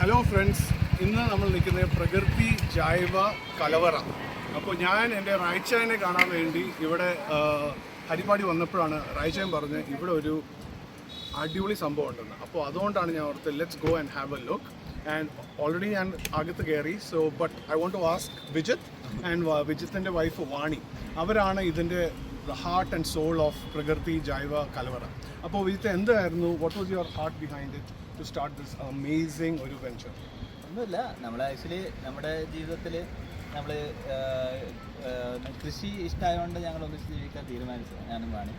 Hello friends, ഇന്ന് നമ്മൾ നിൽക്കുന്നത് പ്രകൃതി ജൈവ കലവറ. അപ്പോൾ ഞാൻ എൻ്റെ റായ്ച്ചായനെ കാണാൻ വേണ്ടി ഇവിടെ ഹരിപ്പാടി വന്നപ്പോഴാണ് റായ്ച്ചായൻ പറഞ്ഞ് ഇവിടെ ഒരു അടിപൊളി സംഭവം ഉണ്ടെന്ന്. അപ്പോൾ അതുകൊണ്ടാണ് ഞാൻ ഓർത്ത് let's go and have a look. And already ഞാൻ അകത്ത് കയറി. So but I want to ask Vijith and വിജിത്തിൻ്റെ വൈഫ് വാണി. അവരാണ് ഇതിൻ്റെ ഹാർട്ട് ആൻഡ് സോൾ ഓഫ് പ്രകൃതി ജൈവ കലവറ. അപ്പോൾ വിജിത്ത്, എന്തായിരുന്നു, what was your heart behind it to start this amazing ഒരു വെഞ്ചർ? ഒന്നുമില്ല, നമ്മൾ ആക്ച്വലി നമ്മുടെ ജീവിതത്തിൽ നമ്മൾ കൃഷി ഇഷ്ടമായതുകൊണ്ട് ഞങ്ങൾ ഒന്നിച്ച് ജീവിക്കാൻ തീരുമാനിച്ചു, ഞാനും വാണി.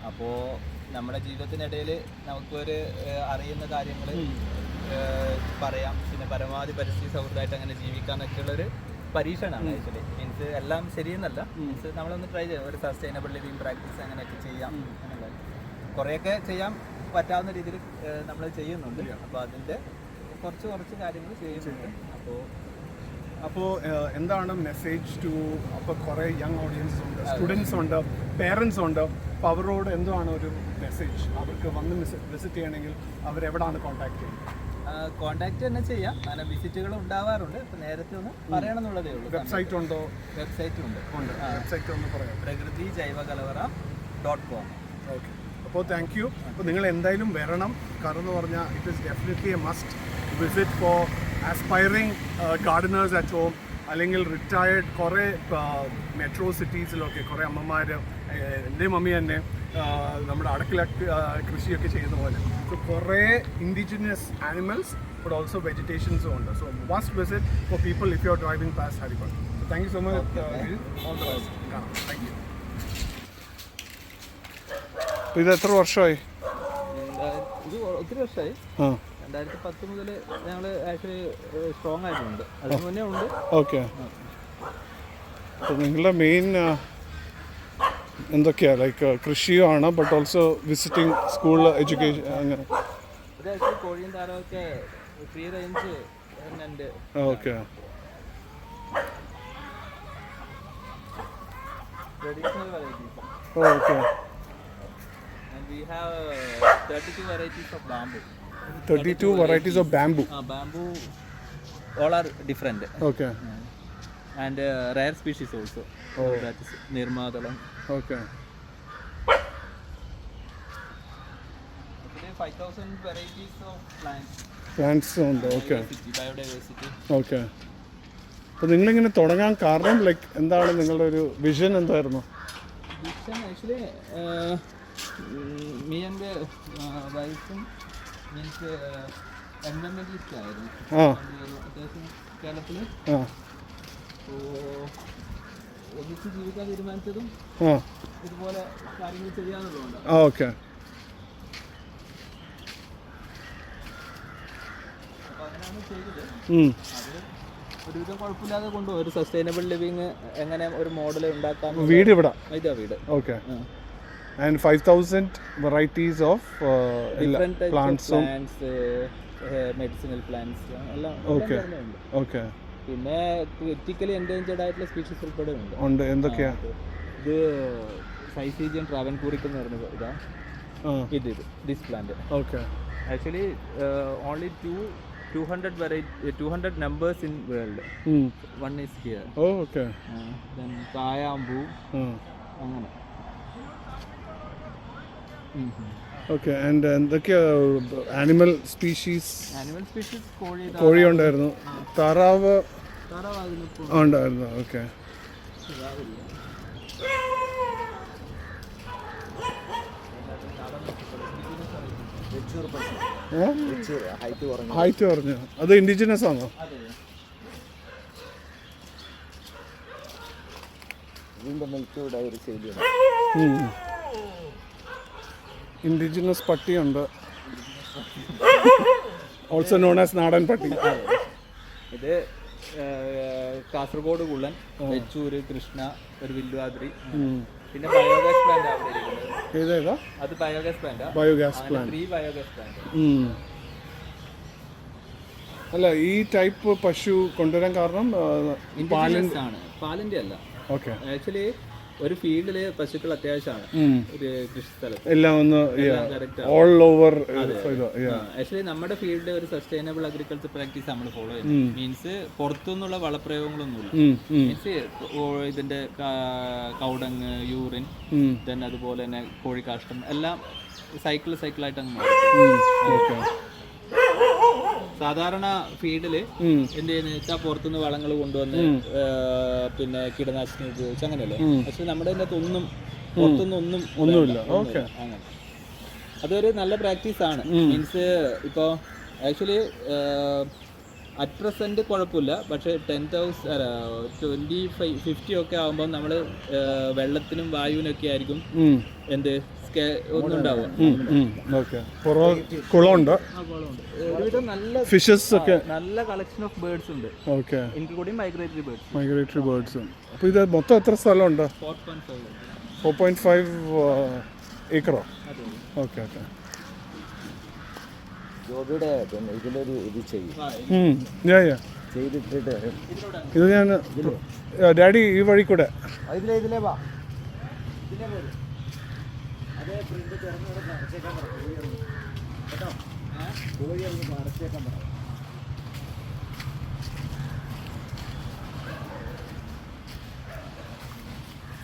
അപ്പോൾ നമ്മുടെ ജീവിതത്തിനിടയിൽ നമുക്കൊരു അറിയുന്ന കാര്യങ്ങൾ പറയാം, പിന്നെ പരമാവധി പരിസ്ഥിതി സൗഹൃദമായിട്ട് അങ്ങനെ ജീവിക്കാന്നൊക്കെയുള്ളൊരു പരീക്ഷണമാണ് ആക്ച്വലി. മീൻസ് എല്ലാം ശരിയെന്നല്ല, മീൻസ് നമ്മളൊന്ന് ട്രൈ ചെയ്യാം, ഒരു സസ്റ്റൈനബിൾ ലിവിങ് പ്രാക്ടീസ് അങ്ങനെയൊക്കെ ചെയ്യാം എന്നുള്ളത്. കുറേയൊക്കെ ചെയ്യാൻ പറ്റാവുന്ന രീതിയിൽ നമ്മൾ ചെയ്യുന്നുണ്ട്. അപ്പോൾ അതിൻ്റെ കുറച്ച് കാര്യങ്ങൾ ചെയ്യുന്നുണ്ട്. അപ്പോൾ എന്താണ് മെസ്സേജ് ടു, അപ്പോൾ കുറേ യങ് ഓഡിയൻസ് ഉണ്ട്, സ്റ്റുഡൻസ് ഉണ്ട്, പേരൻസ് ഉണ്ട്. അപ്പോൾ അവരോട് എന്താണ് ഒരു മെസ്സേജ്? അവർക്ക് വന്ന് വിസിറ്റ് ചെയ്യണമെങ്കിൽ അവരെവിടാണ് കോൺടാക്ട് ചെയ്യുന്നത്? കോൺടാക്ട് തന്നെ ചെയ്യാം, അങ്ങനെ വിസിറ്റുകൾ ഉണ്ടാവാറുണ്ട്. ഇപ്പോൾ നേരത്തെ ഒന്ന് പറയണം എന്നുള്ളതേ ഉള്ളൂ. വെബ്സൈറ്റ് ഉണ്ടോ? വെബ്സൈറ്റ് ഉണ്ട്. വെബ്സൈറ്റ് ഒന്ന് പറയാം. പ്രകൃതി ജൈവകലവറ.com. ഓക്കെ, അപ്പോൾ താങ്ക് യു. അപ്പോൾ നിങ്ങൾ എന്തായാലും വരണം. കാരണം എന്ന് പറഞ്ഞാൽ it is definitely a must visit for aspiring gardeners at home, അല്ലെങ്കിൽ റിട്ടയേർഡ് കുറേ മെട്രോ സിറ്റീസിലൊക്കെ കുറേ അമ്മമാർ, എൻ്റെ മമ്മി തന്നെ നമ്മുടെ അടക്കില കൃഷിയൊക്കെ ചെയ്യുന്ന പോലെ. സോ കുറേ ഇൻഡിജിനസ് ആനിമൽസ് ബട്ട് ഓൾസോ വെജിറ്റേഷൻസും ഉണ്ട്. So must visit for people if you are driving past Harippad. Thank you so much. All the best. കാണാം. Thank you. ഇത് എത്ര വർഷമായി? ഇത് ഒത്തിരി വർഷമായി. 2010 മുതൽ ഞങ്ങൾ ആക്ച്വലി സ്ട്രോങ് ആയിട്ടുണ്ട്. അതിന് മുന്നേ ഉണ്ട്. ഓക്കെ, അപ്പോൾ നിങ്ങളുടെ മെയിൻ എന്തൊക്കെയാണ്? ലൈക്ക് കൃഷിയാണ്, but also visiting school education അങ്ങനെ? ഇത് ആക്ച്വലി കോഴിയും താരമൊക്കെ ഫ്രീ റേഞ്ച് ഉണ്ട്. Okay, traditional varieties. Okay. We have 32 varieties of bamboo. 32 varieties of bamboo. Bamboo, all are different. Okay. And rare species also. Oh. That is Nirmadalam. Okay. Actually 5,000 varieties of plants. Plants ഉണ്ട്. Okay, Biodiversity. Okay. അപ്പോൾ നിങ്ങളിങ്ങനെ തുടങ്ങാൻ കാരണം, like എന്താണ് നിങ്ങളുടെ ഒരു vision എന്തായിരുന്നു? Vision actually me and വൈഫും മീൻസ് എൻവയൺമെന്റലിസ്റ്റ് ആയിരുന്നു അത്യാവശ്യം കേരളത്തിൽ. അപ്പോൾ ഒന്നിച്ച് ജീവിക്കാൻ തീരുമാനിച്ചതും ഇതുപോലെ കാര്യങ്ങൾ ചെയ്യാനുള്ളതുകൊണ്ടാണ്. ഓക്കെ. അപ്പോൾ അങ്ങനെയാണ് ചെയ്തത്. അത് ഒരുവിധം കുഴപ്പമില്ലാതെ കൊണ്ടുപോകും. ഒരു സസ്റ്റൈനബിൾ ലിവിങ് എങ്ങനെ ഒരു മോഡൽ ഉണ്ടാക്കാൻ. വീട് ഇവിടെ? ഇതാ വീട്. Okay. And 5,000 varieties of different types plants, of plants, medicinal plants എല്ലാം ഓക്കെ, ഉണ്ട്. ഓക്കെ. പിന്നെ ക്രിറ്റിക്കലി എൻഡേഞ്ചേർഡ് ആയിട്ടുള്ള സ്പീഷീസ് ഉൾപ്പെടെ ഉണ്ട്. എന്തൊക്കെയാ? ഇത് സൈസീജിയൻ ട്രാവൻകൂറിക് എന്ന് പറഞ്ഞ ഇതാ. ഇത് this plant. Okay. Actually only 200 numbers in world. One is here. Okay. Then കായാമ്പൂ അങ്ങനെ. ഓക്കെ. ആൻഡ് എന്തൊക്കെയാ ആനിമൽ സ്പീഷീസ്? കോഴി ഉണ്ടായിരുന്നു, താറാവ് ഉണ്ടായിരുന്നു. ഓക്കെ. ഹൈറ്റ് പറഞ്ഞു. അത് ഇൻഡിജിനസ് ആണോ? ഇൻഡിജിനസ് പട്ടിയുണ്ട്, ഓൾസോ നോൺ ആസ് നാടൻ പട്ടി. ഇത് കാസർഗോഡ് കുള്ളൻ, വെച്ചൂര്, കൃഷ്ണ, ഒരു വില്ലുവാദ്രി. പിന്നെ ബയോഗ്യാസ് പ്ലാന്റ് അവിടെ ഇരിക്കുന്നത്. ഏതേതാ? അത് biogas plant. Biogas plant. 3 biogas plant. അല്ല, ഈ ടൈപ്പ് പശു കൊണ്ടുവരാൻ കാരണം പാലിന്റെ അല്ല. ഓക്കെ. ആക്ച്വലി ഒരു ഫീൽഡില് പശുക്കൾ അത്യാവശ്യമാണ് ഒരു കൃഷി സ്ഥലത്ത് എല്ലാം ഒന്ന് കറക്റ്റ് ഓൾ ഓവർ. ആക്ച്വലി നമ്മുടെ ഫീൽഡ് ഒരു സസ്റ്റൈനബിൾ അഗ്രികൾച്ചർ പ്രാക്ടീസ് നമ്മൾ ഫോളോ ചെയ്യുന്നത്. മീൻസ് പുറത്തുനിന്നുള്ള വളപ്രയോഗങ്ങളൊന്നുമില്ല. മീൻസ് ഇതിന്റെ കൗഡങ്, യൂറിൻ, then അതുപോലെ തന്നെ കോഴിക്കാഷ്ടം എല്ലാം സൈക്കിളായിട്ട് അങ്ങ് മാറും. സാധാരണ ഫീൽഡില് എന്ത് ചെയ്യുന്ന വെച്ചാൽ പുറത്തുനിന്ന് വളങ്ങൾ കൊണ്ടുവന്ന് പിന്നെ കീടനാശിനി ഉപയോഗിച്ച് അങ്ങനെയല്ലേ. പക്ഷെ നമ്മുടെ അതിനകത്ത് ഒന്നുമില്ല. അങ്ങനെ അതൊരു നല്ല പ്രാക്ടീസ് ആണ്. മീൻസ് ഇപ്പോൾ ആക്ച്വലി അറ്റ് പ്രസന്റ് കുഴപ്പമില്ല. പക്ഷെ 25-50 ഒക്കെ ആകുമ്പോൾ നമ്മൾ വെള്ളത്തിനും വായുവിനൊക്കെ ആയിരിക്കും എന്ത് ഒന്നും ഉണ്ടാവും. കുളമുണ്ട്, ഒരുവിധം നല്ല ഫിഷസ് ഒക്കെ, നല്ല കളക്ഷൻ ഓഫ് ബേർഡ്സ് ഉണ്ട്, ഇൻക്ലൂഡിങ് മൈഗ്രേറ്ററി ബേർഡ്സ്. അപ്പോൾ ഇത് മൊത്തം എത്ര സ്ഥലമുണ്ട്? 4.5 ഏക്കറോ? ഓക്കെ. ജോബിയുടെ പിന്നെ ഇതിലൊരു ഇത് ചെയ്യും ചെയ്തിട്ടിട്ട് ഇത് ഞാൻ ഡാഡി ഈ വഴി കൂടെ ഇതിലേ വാ അതേ പ്രിന്റ് തുറന്നു അടച്ചേക്കാൻ പറഞ്ഞു കേട്ടോ. കോഴി ഇറങ്ങി അടച്ചേക്കാൻ പറഞ്ഞു.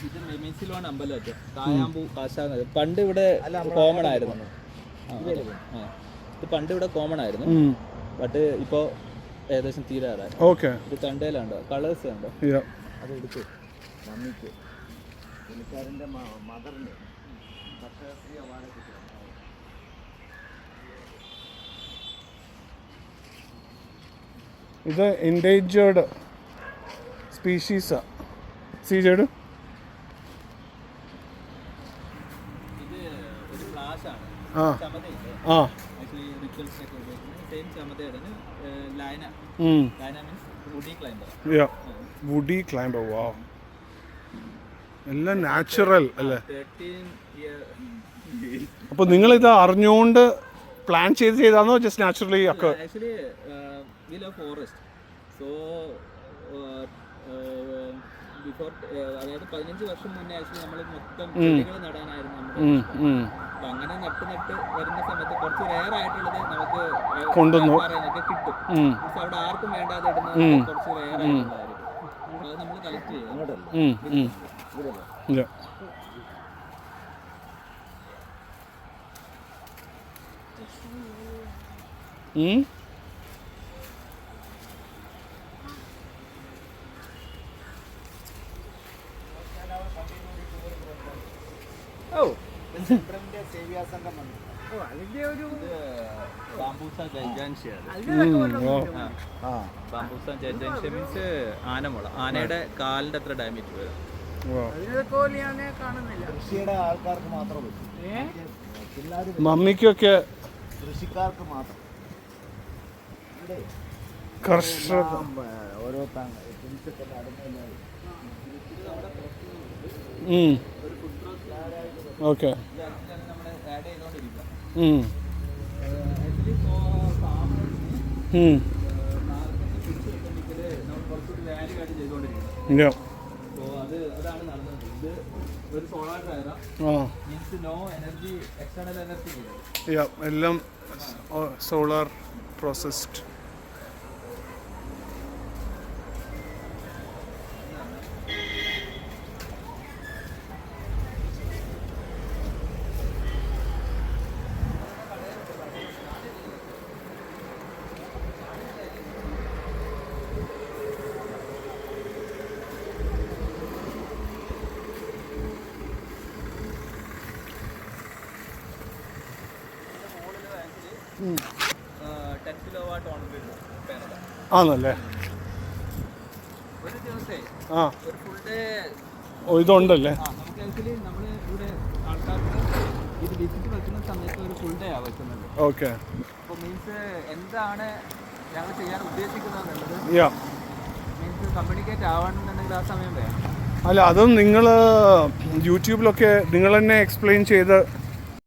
ഇത് മെമീസിലോണ് അമ്പലമൊക്കെ കായാമ്പൂ കാശാന്നത് പണ്ട് ഇവിടെ കോമൺ ആയിരുന്നു. ഇത് പണ്ട് ഇവിടെ കോമൺ ആയിരുന്നു. ബട്ട് ഇപ്പോ ഏകദേശം തീരാറായി. ഇത് കണ്ടേലുണ്ടോ, കളേഴ്സ് കണ്ടോ? അതെടുത്ത് മമ്മിക്ക് പുള്ളിക്കാരൻ്റെ മദറിന് കർഷകശ്രീ അവാർഡ് കിട്ടി. ഇത് എൻഡേഞ്ചേർഡ് സ്പീഷീസാ. സീജേഡ് ഇത് ഒരു ഫ്ലാഷ് ആണ്. ചമതയില്ലേ, ആക്ച്വലി റിച്വൽസിനൊക്കെ ഉപയോഗിക്കുന്നത് സെയിം ചമതയാണ്. Liana means woody climber. Wow, എല്ലാം നാച്ചുറൽ അല്ലേ? 13 year. അപ്പോൾ നിങ്ങളിത് അറിഞ്ഞുകൊണ്ട് പ്ലാൻ ചെയ്താണോ ജസ്റ്റ് നാച്ചുറലി ഒക്കെ? Actually we love forest. So before അതായത് 15 വർഷം മുന്നേ ആക്ച്വലി നമ്മൾ മൊത്തം ചെടികൾ നടാനായിരുന്നു നമ്മുടെ. അപ്പം അങ്ങനെ നട്ട് വരുന്ന സമയത്ത് കുറച്ച് റെയർ ആയിട്ടുള്ളത് നമുക്ക് പറയുന്നൊക്കെ കിട്ടും. അവിടെ ആർക്കും വേണ്ടാതെ ഇടുന്നത് കുറച്ച് റെയർ ആയിട്ടുള്ളതായിരിക്കും. അപ്പോൾ അത് നമ്മൾ കളക്ട് ചെയ്യും. ബാംബൂസ ജൈജാൻഷ്യ മീൻസ് ആനമുള. ആനയുടെ കാലിന്റെ അത്ര ഡാമേജ് വരും. കൃഷിയുടെ ആൾക്കാർക്ക് മാത്രം പറ്റും, മമ്മിക്കൊക്കെ കൃഷിക്കാർക്ക് മാത്രം. കർഷക ഓരോ ഓക്കെ. എല്ലാം സോളാർ പ്രോസസ്ഡ്. ആണല്ലേ? ഒരു ദിവസേ ഒരു ഫുൾ ഡേ ഇതുണ്ടല്ലേ? നമുക്ക് ആക്ച്വലി നമ്മൾ ഇവിടെ ആൾക്കാർക്ക് ഇത് വിസിറ്റ് വെക്കുന്ന സമയത്ത് ഒരു ഫുൾ ഡേ വെക്കുന്നത്. ഓക്കെ. അപ്പോൾ മീൻസ് എന്താണ് ഞങ്ങൾ ചെയ്യാൻ ഉദ്ദേശിക്കുന്നത് എന്നുള്ളത് മീൻസ് കമ്മ്യൂണിക്കേറ്റ് ആവണമെന്നുണ്ടെങ്കിൽ ആ സമയം വേണം. അല്ല, അതും നിങ്ങൾ യൂട്യൂബിലൊക്കെ നിങ്ങൾ തന്നെ എക്സ്പ്ലെയിൻ ചെയ്ത്